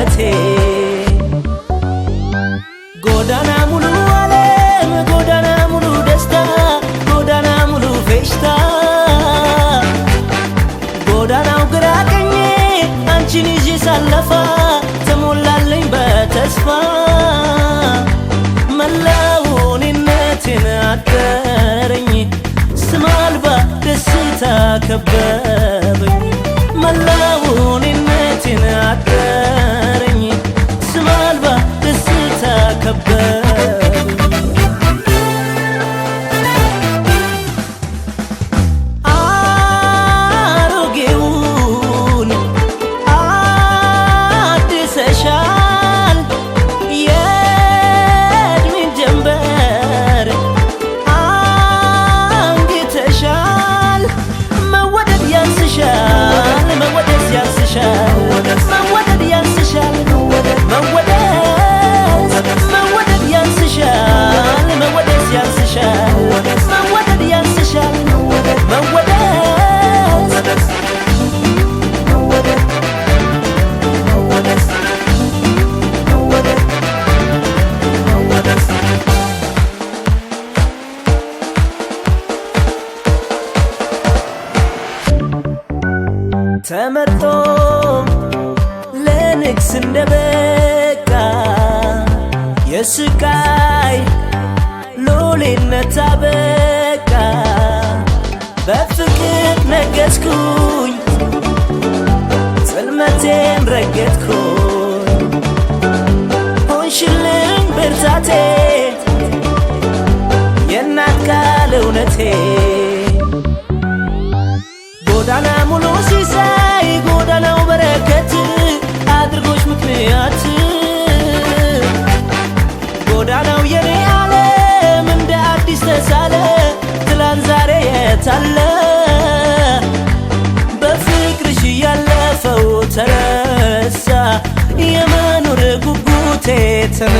እውነቴ ጎዳና ሙሉ ዓለም ጎዳና ሙሉ ደስታ ጎዳና ሙሉ ፌሽታ ጎዳናው ግራ ቀኜ አንቺን ይዤ ሳለፋ ተሞላለኝ በተስፋ መላው እኔነቴን አደረኝ ስም አልባ ደስታ ከበበኝ መላው እኔነቴን አደረኝ ስም አልባ ደስታ ከበበኝ አሮጌውን አድሰሻል የዕድሜን ጀንበር አንግተሻል መወደድ ያንስሻል መወደድ ያንስሻል መወደድ ያንስሻል መወደድ ያንስሻል መወደድ ያንስሻል መወደድ ያንስሻል ተመርጦ ለንግስ እንደበቃ የስቃይ ሎሌነት አበቃ በፍቅር ነገስኩኝ ጽልመቴን ረገጥኩኝ ሆንሽልኝ ብርታቴ የእናት ቃል እውነቴ ጎዳና ሙሉ ሲሳይ ጎዳናው በረከት አድርጎሽ ምክንያት ጎዳናው የኔ ዓለም እንደ አዲስ ተሳለ ትላንት ዛሬ የታለ በፍቅርሽ ያለፈው ተረሳ የመኖር ጉጉቴ ተነ